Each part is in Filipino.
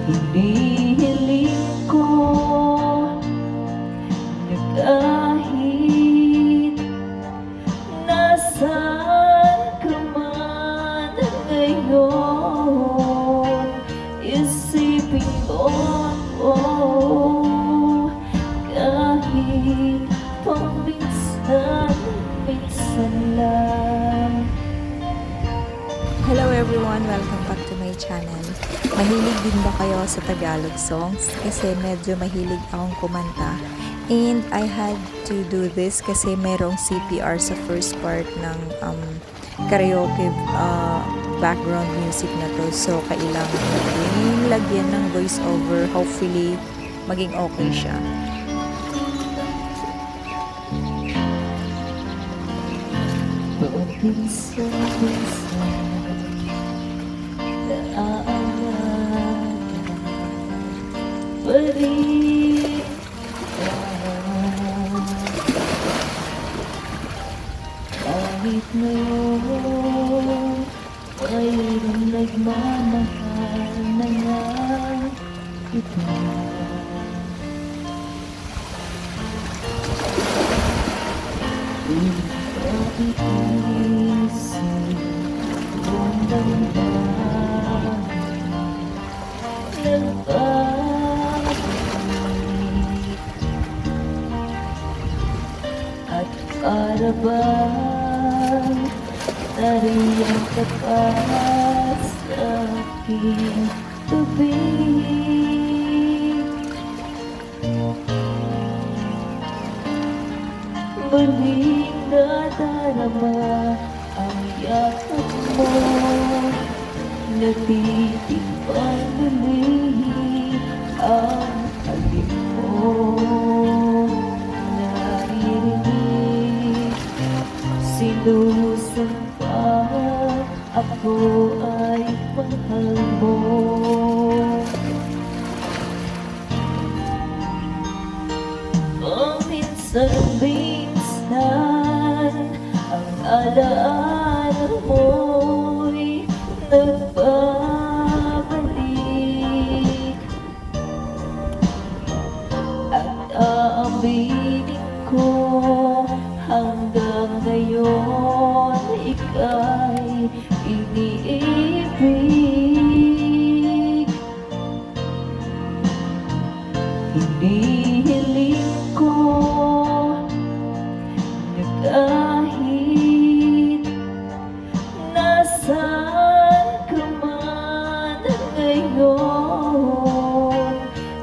Hinihiling ko na kahit nasaan ka man ngayon, isipin mo ako kahit paminsan-minsan lang. Hello everyone! Welcome back to my channel. Mahilig din ba kayo sa Tagalog songs? Kasi medyo mahilig akong kumanta. And I had to do this kasi merong CPR sa first part ng karaoke background music na to. So kailangan natin lagyan ng voice over. Hopefully maging okay siya. Paminsan-minsan naaalala pa rin kahit ngayon mayroong nagmamahal na nga kita. Pag-iisip kung damdamin ng pag-ibig at para bang nariyan ka pa sa aking tubig. Muling nadarama ang yakap mo, natitipan muli ang halik mo. Naririnig, sinusumpa, ako ay mahal mo. Paminsan-minsan ang alaala mo'y nagbabalik, at aaminin ko hanggang ngayon ika'y iniibig. Hinihiling ko na kahit nasaan ka man ngayon,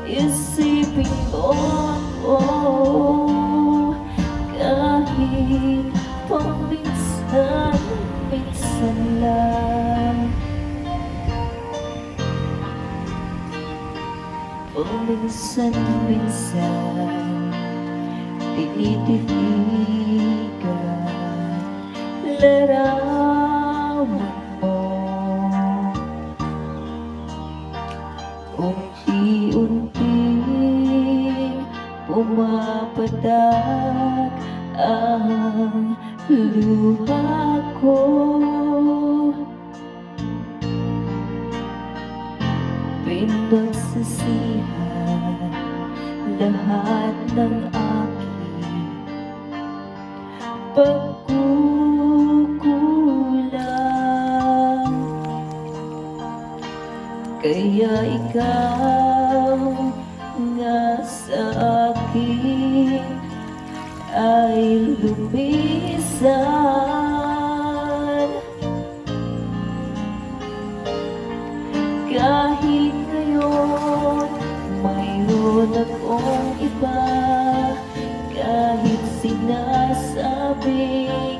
isipin mo ako kahit paminsan-minsan lang. Paminsan-minsan tinititigan larawan mo, unti-unting pumapatak ang luha ko. Pinagsisihan lahat ng aking pagkukulang, kaya ikaw nga sa akin ay lumisan. Kahit ngayon mayroon akong iba, kahit sinasabing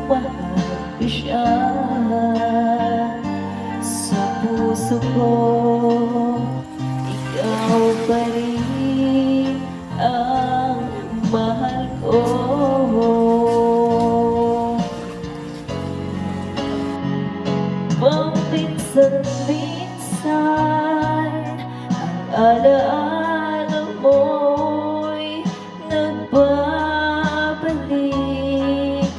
mahal ko siya, sa puso ko ikaw pa rin ang mahal ko. Paminsan-minsan ang alaala mo'y nagbabalik,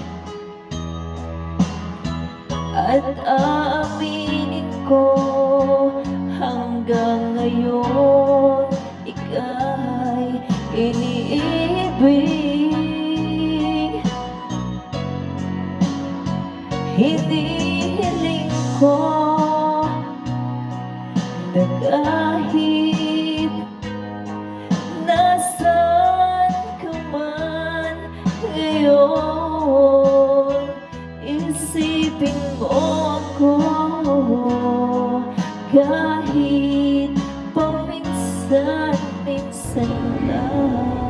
at aaminin ko hanggang ngayon ngayon ika'y iniibig. Hindi hiling ko na kahit nasaan ka man ngayon, isipin mo ako kahit paminsan-minsan lang.